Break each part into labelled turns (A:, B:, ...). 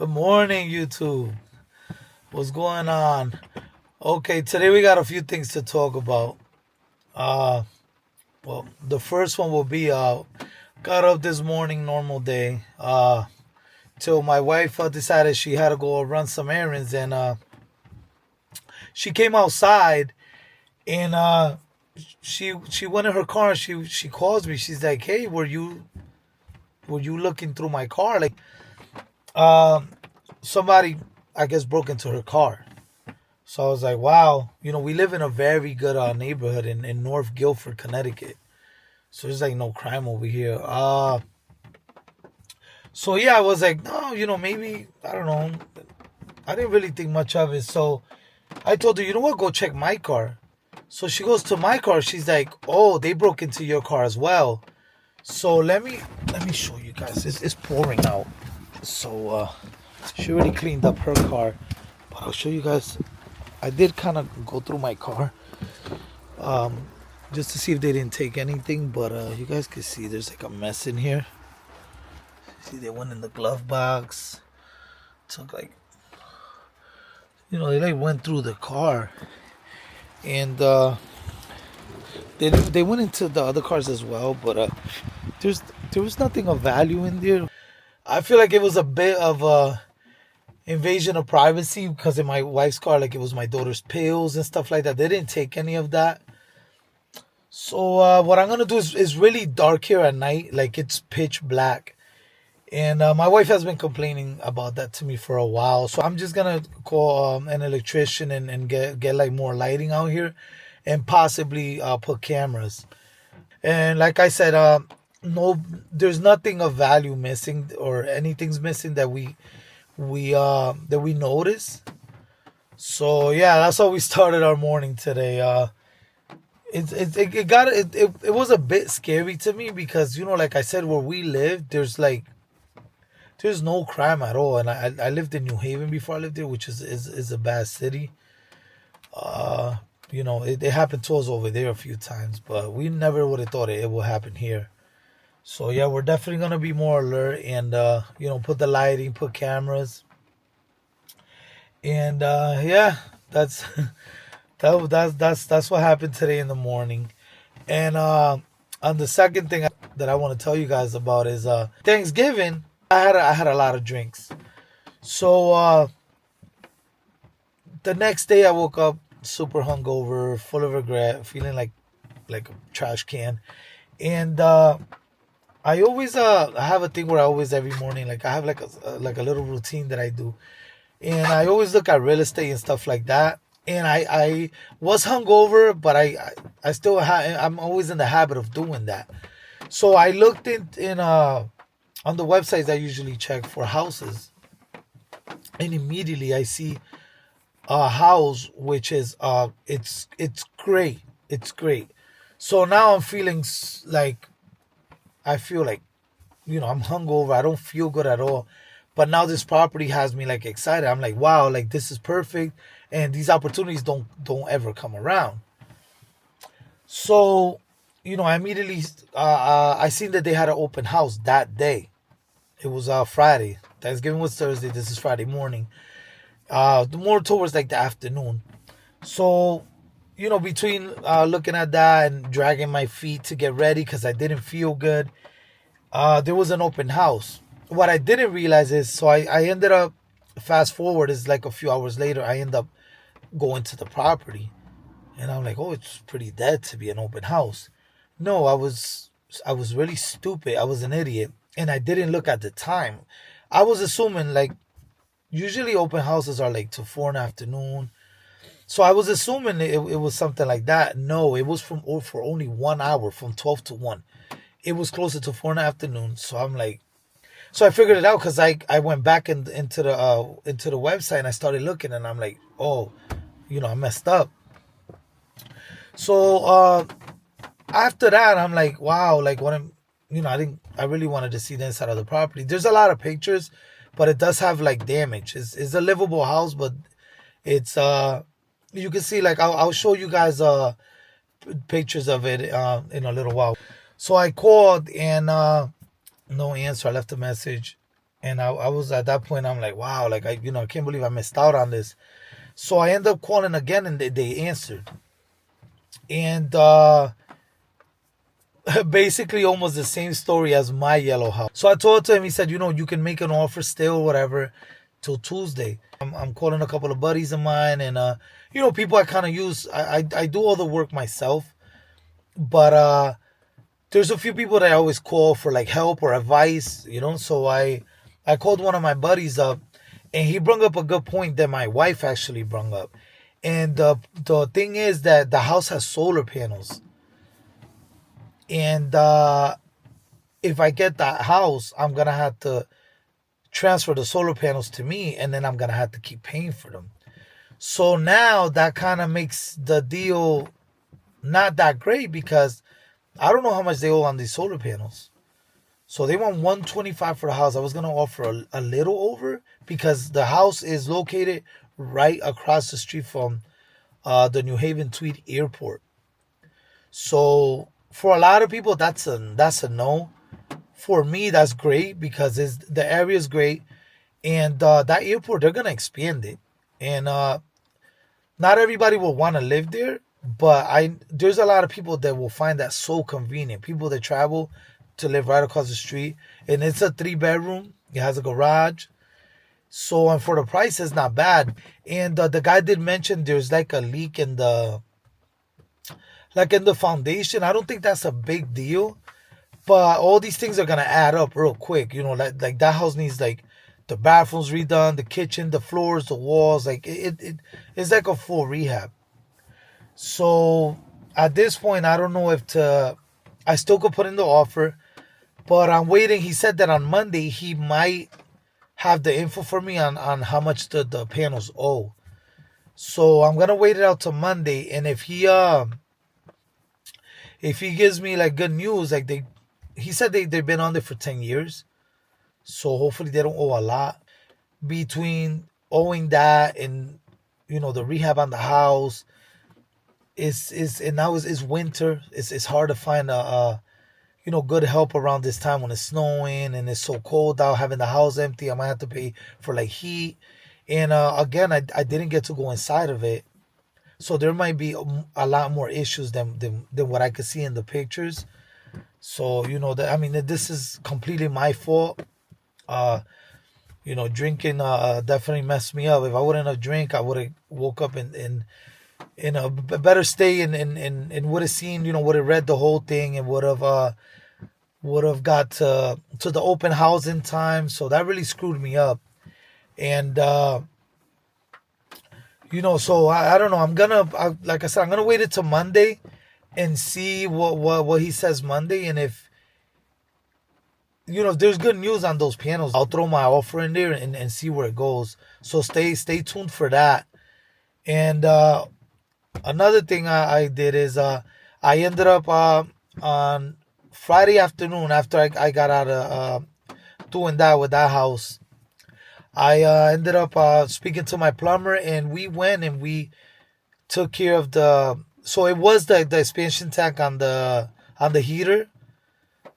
A: Good morning, YouTube. What's going on? Okay, today we got a few things to talk about. Uh, well, the first one will be got up this morning, normal day. Till my wife decided she had to go run some errands, and she came outside, and she went in her car. And she calls me. She's like, "Hey, were you looking through my car? Like, um, somebody I guess broke into her car." So I was like, wow, we live in a very good neighborhood in North Guilford, Connecticut. So there's like no crime over here. So yeah, I was like, no, maybe, I don't know. I didn't really think much of it. So I told her, you know what, go check my car. So she goes to my car. She's like, oh, they broke into your car as well. So let me show you guys. It's pouring out. So she already cleaned up her car. But I'll show you guys. I did kind of go through my car just to see if they didn't take anything, but you guys can see there's like a mess in here. See, they went in the glove box, took like, they like went through the car, and they went into the other cars as well, but there's there was nothing of value in there. I feel like it was a bit of a invasion of privacy because in my wife's car, like it was my daughter's pills and stuff like that. They didn't take any of that. So what I'm gonna do is really dark here at night, like it's pitch black, and my wife has been complaining about that to me for a while. So I'm just gonna call an electrician and get like more lighting out here, and possibly put cameras. And like I said, no, there's nothing of value missing or anything's missing that we notice. So yeah, that's how we started our morning today. It was a bit scary to me because like I said, where we live there's no crime at all, and I lived in New Haven before I lived there, which is a bad city. It happened to us over there a few times, but we never would have thought it would happen here. So yeah, we're definitely gonna be more alert and put the lighting, put cameras, and yeah, that's that's what happened today in the morning. And on the second thing that I want to tell you guys about is Thanksgiving. I had a lot of drinks. So the next day I woke up super hungover, full of regret, feeling like a trash can. And I always I have a thing where I always every morning like I have like a little routine that I do, and I always look at real estate and stuff like that. And I was hungover, but I still I'm always in the habit of doing that. So I looked in on the websites I usually check for houses, and immediately I see a house which is it's great, it's great. So now I'm feeling like I feel like I'm hungover. I don't feel good at all. But now this property has me like excited. I'm like, wow, like this is perfect, and these opportunities don't ever come around. So, I immediately I seen that they had an open house that day. It was Friday. Thanksgiving was Thursday. This is Friday morning. More towards like the afternoon. So, between looking at that and dragging my feet to get ready because I didn't feel good, there was an open house. What I didn't realize is, so I ended up, fast forward, is like a few hours later, I end up going to the property. And I'm like, oh, it's pretty dead to be an open house. No, I was really stupid. I was an idiot. And I didn't look at the time. I was assuming like usually open houses are like to 4 in the afternoon. So I was assuming it was something like that. No, it was for only 1 hour, from 12 to 1. It was closer to 4 in the afternoon. So I'm like, so I figured it out because I went back into the website and I started looking, and I'm like, oh, I messed up. So after that, I'm like, wow, like what I really wanted to see the inside of the property. There's a lot of pictures, but it does have like damage. It's a livable house, but it's you can see, like I'll show you guys pictures of it in a little while. So I called, and no answer. I left a message. And I was at that point, I'm like, wow, like I can't believe I missed out on this. So I ended up calling again, and they answered, and basically almost the same story as my yellow house. So I told him, he said, you can make an offer still, whatever, till Tuesday. I'm calling a couple of buddies of mine, and people I kind of use. I do all the work myself, but there's a few people that I always call for like help or advice. So I called one of my buddies up, and he brought up a good point that my wife actually brought up. And the thing is that the house has solar panels, and if I get that house, I'm gonna have to transfer the solar panels to me, and then I'm gonna have to keep paying for them. So now that kind of makes the deal not that great, because I don't know how much they owe on these solar panels. So they want 125 for the house. I was gonna offer a little over, because the house is located right across the street from the New Haven Tweed Airport. So for a lot of people, that's a no. For me, that's great, because the area is great, and that airport, they're gonna expand it, and not everybody will want to live there, but there's a lot of people that will find that so convenient. People that travel to live right across the street, and it's a 3 bedroom. It has a garage, so and for the price, it's not bad. And the guy did mention there's like a leak in the foundation. I don't think that's a big deal, but all these things are gonna add up real quick. Like that house needs like the bathrooms redone, the kitchen, the floors, the walls. Like it's like a full rehab. So at this point, I don't know if to. I still could put in the offer, but I'm waiting. He said that on Monday he might have the info for me on how much the panels owe. So I'm gonna wait it out till Monday, and if he gives me like good news, like he said they've been on there for 10 years, so hopefully they don't owe a lot. Between owing that and the rehab on the house, is and now it's winter. It's hard to find good help around this time when it's snowing and it's so cold out. Having the house empty, I might have to pay for like heat. And again, I didn't get to go inside of it, so there might be a lot more issues than what I could see in the pictures. So that, I mean, this is completely my fault. Uh, drinking definitely messed me up. If I wouldn't have drank, I would have woke up in a better state, and would have seen, would have read the whole thing, and would have got to the open house in time. So that really screwed me up. And so I don't know. Like I said, I'm gonna wait until Monday and see what he says Monday. And if there's good news on those panels, I'll throw my offer in there and see where it goes. So stay tuned for that. And another thing I did is I ended up on Friday afternoon, after I got out of doing that with that house. I ended up speaking to my plumber, and we went and we took care of so it was the expansion tank on the heater,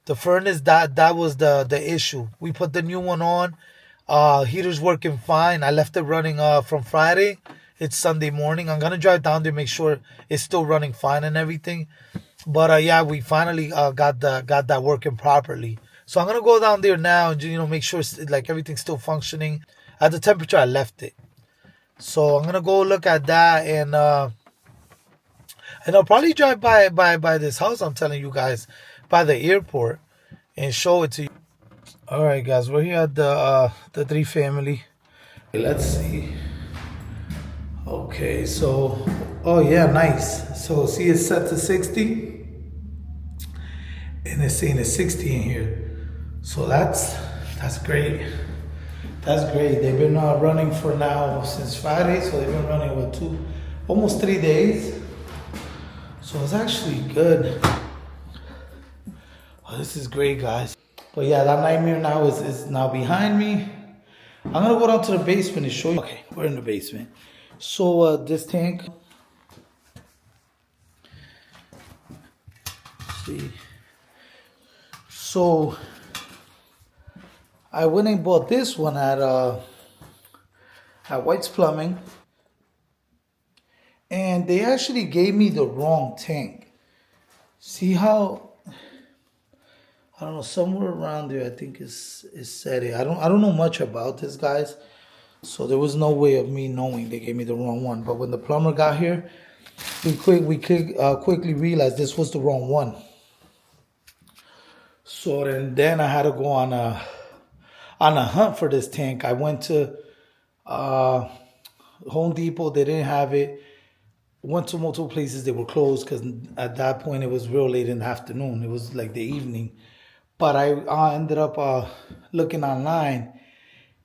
A: the furnace, that was the issue. We put the new one on. Heater's working fine. I left it running from Friday. It's Sunday morning. I'm gonna drive down there, make sure it's still running fine and everything. But yeah, we finally got that working properly. So I'm gonna go down there now and make sure like everything's still functioning at the temperature I left it. So I'm gonna go look at that, and I'll probably drive by this house I'm telling you guys, by the airport, and show it to you. All right, guys, we're here at the three family. Okay, let's see. Okay, so oh yeah, nice. So see, it's set to 60, and it's saying it's 60 in here. So that's great. That's great. They've been running for now since Friday, so they've been running with almost 3 days. So it's actually good. Oh, this is great, guys. But yeah, that nightmare now is now behind me. I'm gonna go down to the basement and show you. Okay, we're in the basement. So this tank. See. So I went and bought this one at White's Plumbing, and they actually gave me the wrong tank. See how, I don't know, somewhere around there I think is said it. I don't know much about this, guys. So there was no way of me knowing they gave me the wrong one. But when the plumber got here, we quickly realized this was the wrong one. So then I had to go on a hunt for this tank. I went to Home Depot. They didn't have it. Went to multiple places. They were closed because at that point it was real late in the afternoon. It was like the evening. But I ended up looking online,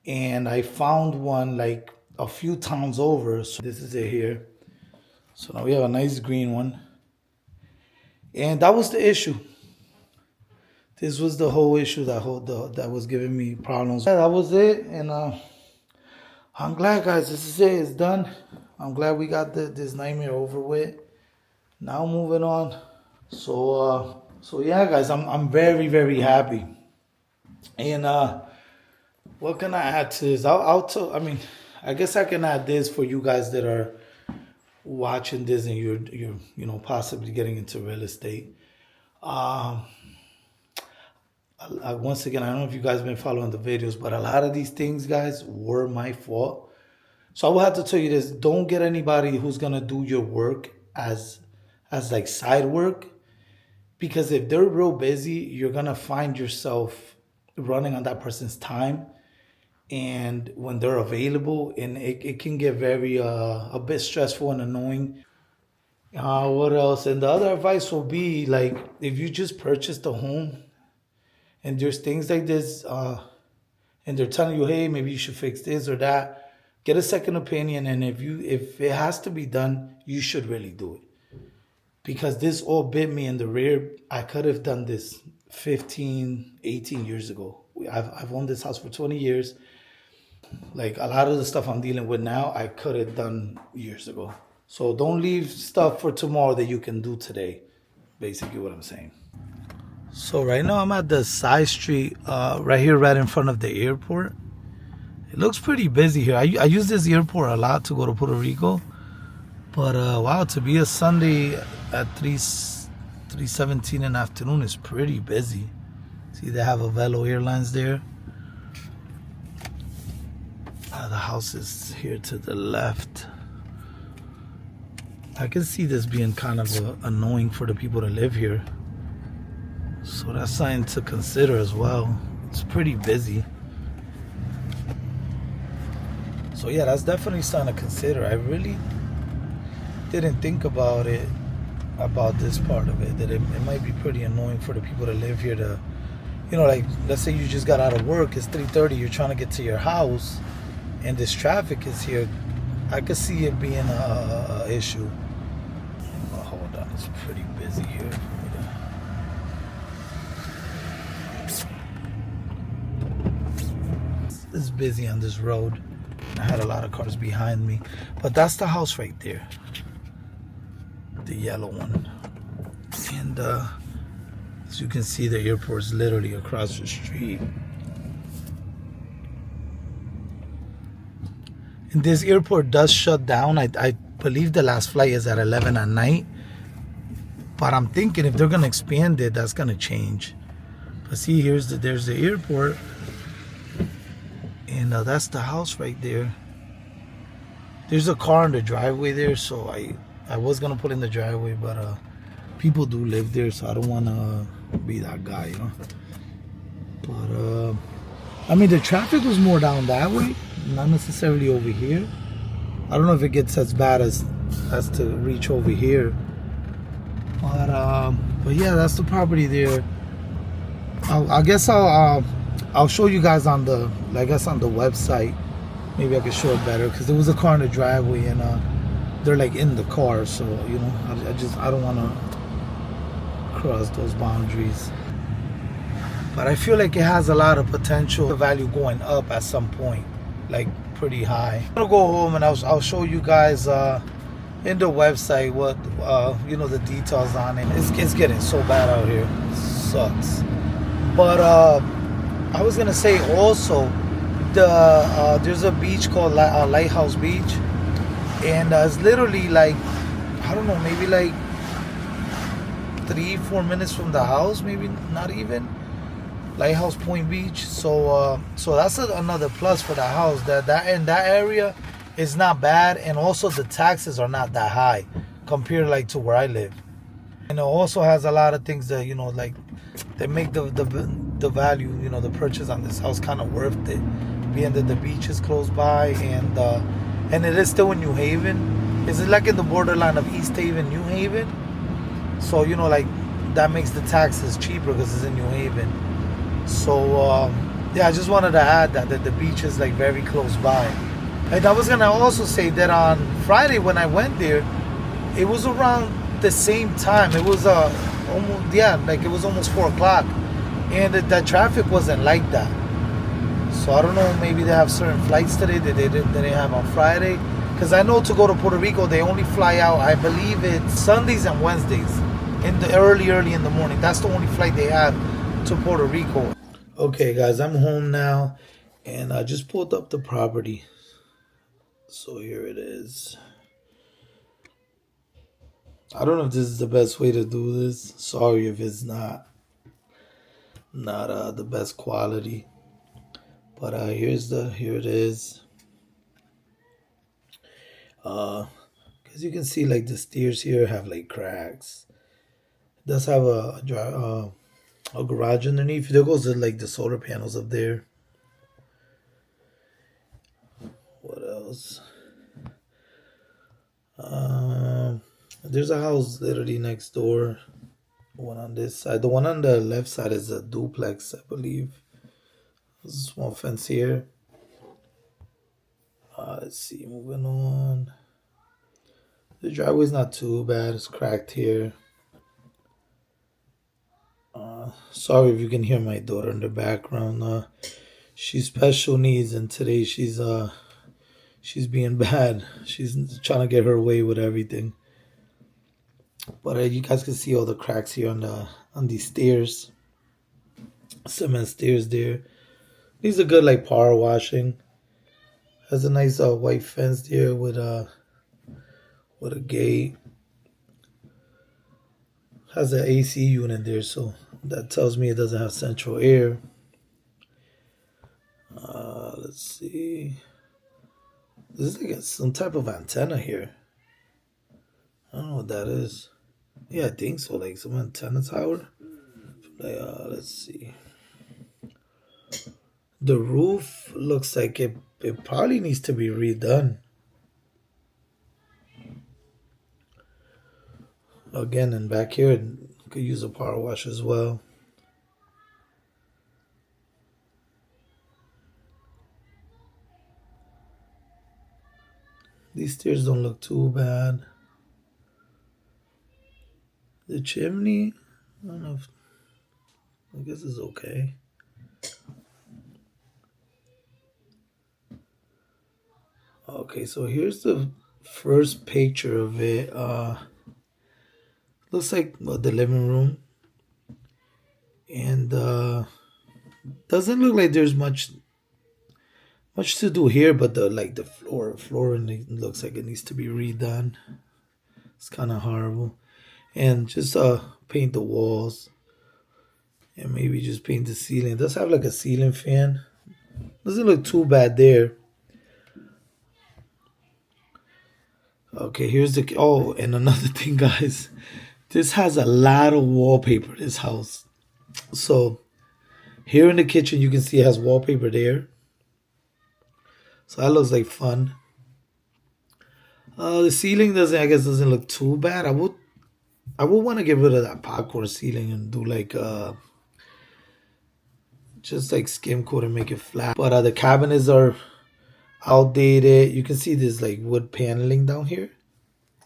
A: and I found one like a few towns over. So this is it here. So now we have a nice green one. And that was the issue. This was the whole issue that was giving me problems. Yeah, that was it. And I'm glad, guys, this is it. It's done. I'm glad we got this nightmare over with. Now moving on. So yeah, guys, I'm very, very happy. And what can I add to this? I guess I can add this for you guys that are watching this and you're possibly getting into real estate. Once again, I don't know if you guys have been following the videos, but a lot of these things, guys, were my fault. So I will have to tell you this: don't get anybody who's gonna do your work as like side work, because if they're real busy, you're gonna find yourself running on that person's time, and when they're available, and it can get very a bit stressful and annoying. What else? And the other advice will be, like, if you just purchased a home and there's things like this, and they're telling you, hey, maybe you should fix this or that, get a second opinion. And if it has to be done, you should really do it. Because this all bit me in the rear. I could have done this 15, 18 years ago. I've owned this house for 20 years. Like, a lot of the stuff I'm dealing with now, I could have done years ago. So don't leave stuff for tomorrow that you can do today. Basically what I'm saying. So right now I'm at the side street, right here, right in front of the airport. It looks pretty busy here. I use this airport a lot to go to Puerto Rico. But wow, to be a Sunday at 3:17 in the afternoon is pretty busy. See, they have Avelo Airlines there. The house is here to the left. I can see this being kind of annoying for the people that live here. So that's something to consider as well. It's pretty busy. So yeah, that's definitely something to consider. I really didn't think about this part of it, that it might be pretty annoying for the people that live here to, like, let's say you just got out of work, it's 3:30, you're trying to get to your house, and this traffic is here. I could see it being a issue. Oh, hold on, it's pretty busy here. It's busy on this road. I had a lot of cars behind me, but that's the house right there, the yellow one. And as you can see, the airport is literally across the street. And this airport does shut down. I believe the last flight is at 11 at night, but I'm thinking if they're gonna expand it, that's gonna change. But see, there's the airport. And that's the house right there. There's a car in the driveway there, so I was gonna put in the driveway, but people do live there, so I don't wanna be that guy, But I mean, the traffic was more down that way, not necessarily over here. I don't know if it gets as bad as to reach over here. But yeah, that's the property there. I guess I'll show you guys on the website. Maybe I can show it better, because there was a car in the driveway, and they're like in the car, so I don't want to cross those boundaries. But I feel like it has a lot of potential value going up at some point, like pretty high. I'm gonna go home and I'll show you guys in the website what the details on it. It's getting so bad out here. It sucks. But I was gonna say also, there's a beach called Lighthouse Beach, and it's literally like, I don't know, maybe like 3-4 minutes from the house, maybe not even. Lighthouse Point Beach. So that's another plus for the house. That in that area is not bad, and also the taxes are not that high compared like to where I live. And it also has a lot of things that like they make the value, the purchase on this house kind of worth it, being that the beach is close by, and it is still in New Haven. It's like in the borderline of East Haven, New Haven. So like that makes the taxes cheaper because it's in New Haven. So yeah, I just wanted to add that the beach is like very close by. And I was gonna also say that on Friday when I went there, it was around the same time. It was almost, yeah, like it was almost 4 o'clock, and the traffic wasn't like that. So I don't know, maybe they have certain flights today that they didn't have on Friday. Because I know to go to Puerto Rico, they only fly out, I believe it's Sundays and Wednesdays in the early in the morning. That's the only flight they have to Puerto Rico. Okay, guys, I'm home now, and I just pulled up the property. So here it is. I don't know if this is the best way to do this. Sorry if it's not the best quality. But here it is. As you can see, like the stairs here have like cracks. It does have a garage underneath. There goes like the solar panels up there. What else? There's a house literally next door. One on this side. The one on the left side is a duplex, I believe. There's a small fence here. Let's see, moving on. The driveway's not too bad. It's cracked here. Sorry if you can hear my daughter in the background. She's special needs, and today she's being bad. She's trying to get her way with everything. But you guys can see all the cracks here on these stairs. Cement stairs there. These are good like power washing. Has a nice white fence there with a gate. Has an AC unit there, so that tells me it doesn't have central air. Let's see. This is like some type of antenna here. I don't know what that is. Yeah, I think so. Like some antenna tower. Let's see. The roof looks like it probably needs to be redone. Again, and back here, it could use a power wash as well. These stairs don't look too bad. The chimney, I don't know if, I guess it's okay. Okay, so here's the first picture of it. Looks like the living room, and doesn't look like there's much to do here, but the flooring looks like it needs to be redone. It's kind of horrible, and just paint the walls, and maybe just paint the ceiling. It does have like a ceiling fan. Doesn't look too bad there. Okay, here's the and another thing, guys. This has a lot of wallpaper. This house. So here in the kitchen, you can see it has wallpaper there. So that looks like fun. The ceiling doesn't look too bad. I would want to get rid of that popcorn ceiling and do like just like skim coat and make it flat. But the cabinets are outdated. You can see this like wood paneling down here,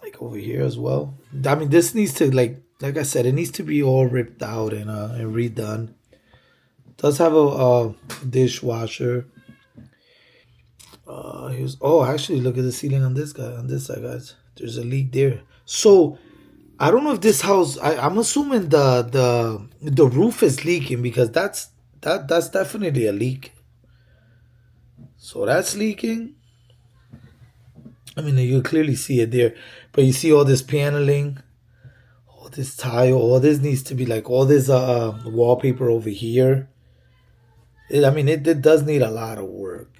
A: like over here as well. I mean, this needs to like I said, it needs to be all ripped out and redone. It does have a dishwasher. Actually, look at the ceiling on this side, guys. There's a leak there. So I don't know if this house. I'm assuming the roof is leaking because that's that's definitely a leak. So that's leaking. I mean, you clearly see it there, but you see all this paneling, all this tile, all this needs to be like all this wallpaper over here. I mean, it does need a lot of work.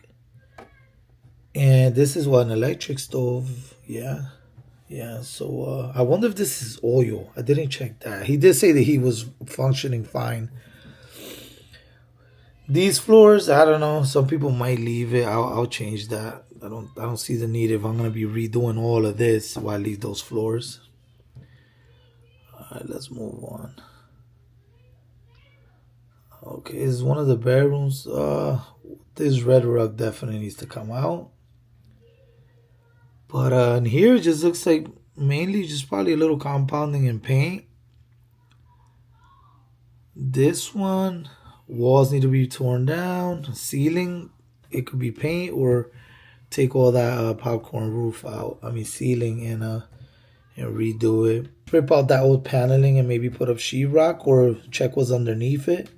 A: And this is what an electric stove. Yeah, yeah. So I wonder if this is oil. I didn't check that. He did say that he was functioning fine. These floors, I don't know. Some people might leave it. I'll change that. I don't see the need if I'm gonna be redoing all of this. Why leave those floors? All right, let's move on. Okay, this is one of the bedrooms. This red rug definitely needs to come out. But in here, it just looks like mainly just probably a little compounding and paint. This one, walls need to be torn down. Ceiling, it could be paint or take all that popcorn roof out. I mean ceiling and redo it. Rip out that old paneling and maybe put up sheetrock or check what's underneath it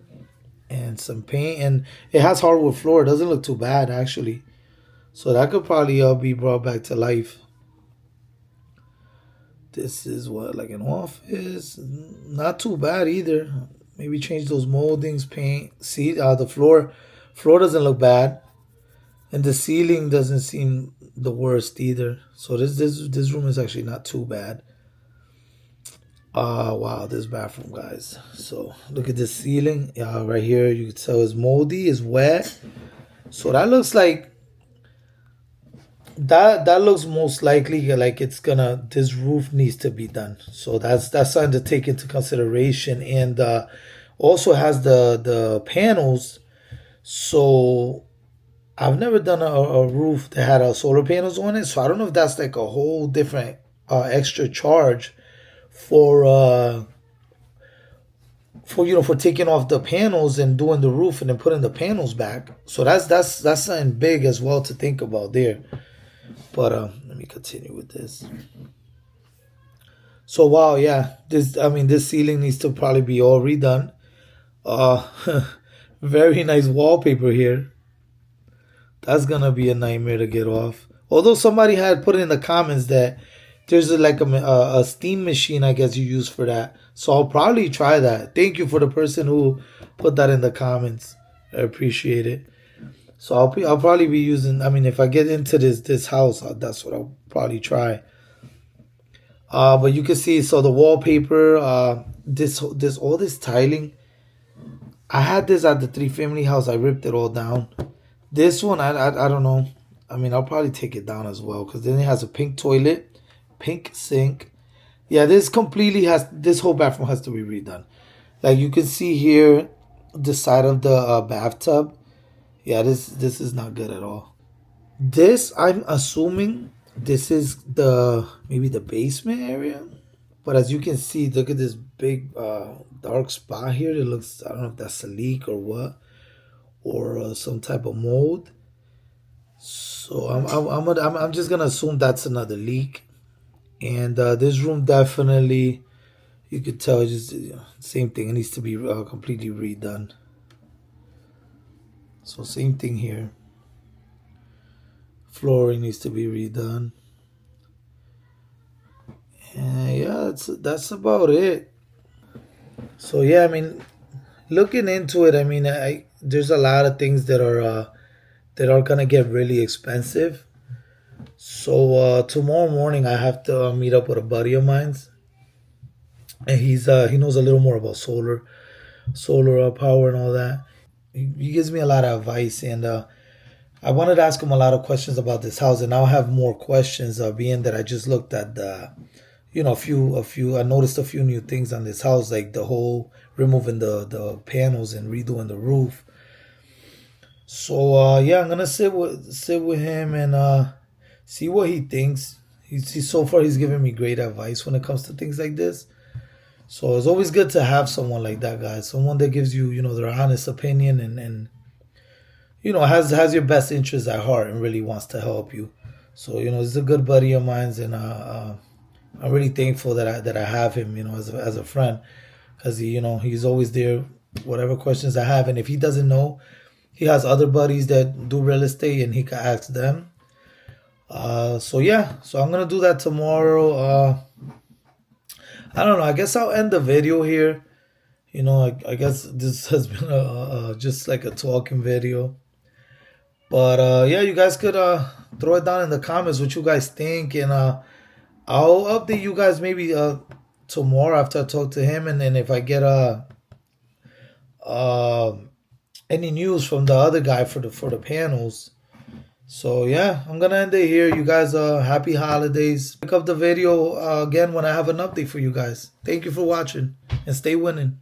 A: and some paint. And it has hardwood floor. It doesn't look too bad actually. So that could probably be brought back to life. This is what, like an office. Not too bad either. Maybe change those moldings, paint. See, the floor doesn't look bad, and the ceiling doesn't seem the worst either. So this room is actually not too bad. Wow, this bathroom, guys. So look at this ceiling. Right here, you can tell it's moldy, it's wet. So that looks like that looks most likely like it's gonna, this roof needs to be done. So that's something to take into consideration. And also has the panels. So I've never done a roof that had solar panels on it, so I don't know if that's like a whole different extra charge for for taking off the panels and doing the roof and then putting the panels back. So that's something big as well to think about there. But let me continue with this. So wow, yeah, this ceiling needs to probably be all redone. Uh, very nice wallpaper here. That's gonna be a nightmare to get off. Although somebody had put in the comments that there's like a steam machine, I guess you use for that. So I'll probably try that. Thank you for the person who put that in the comments. I appreciate it. So I'll probably be using. I mean, if I get into this house, that's what I'll probably try. But you can see, so the wallpaper, this all this tiling. I had this at the three family house. I ripped it all down. This one, I don't know. I mean, I'll probably take it down as well because then it has a pink toilet, pink sink. Yeah, this whole bathroom has to be redone. Like you can see here, the side of the bathtub. Yeah, this is not good at all. This, I'm assuming this is maybe the basement area. But as you can see, look at this big dark spot here. It looks, I don't know if that's a leak or what, or some type of mold. So I'm just gonna assume that's another leak. And this room definitely, you could tell, just same thing. It needs to be completely redone. So same thing here. Flooring needs to be redone. And yeah, that's about it. So yeah, I mean, looking into it, I mean, there's a lot of things that are gonna get really expensive. So tomorrow morning I have to meet up with a buddy of mine, and he knows a little more about solar power and all that. He gives me a lot of advice, and I wanted to ask him a lot of questions about this house, and now I have more questions. Being that I just looked at the, a few. I noticed a few new things on this house, like the whole removing the panels and redoing the roof. So yeah, I'm gonna sit with him and see what he thinks. He's so far he's giving me great advice when it comes to things like this. So it's always good to have someone like that, guys. Someone that gives you, their honest opinion and has your best interests at heart and really wants to help you. So he's a good buddy of mine, and I'm really thankful that I have him, as a friend, because he's always there whatever questions I have. And if he doesn't know, he has other buddies that do real estate and he can ask them. So yeah, so I'm gonna do that tomorrow. I don't know. I guess I'll end the video here. I guess this has been just like a talking video. But yeah, you guys could throw it down in the comments what you guys think, and I'll update you guys maybe tomorrow after I talk to him, and then if I get uh, any news from the other guy for the panels. So yeah, I'm gonna end it here. You guys, happy holidays. Pick up the video again when I have an update for you guys. Thank you for watching and stay winning.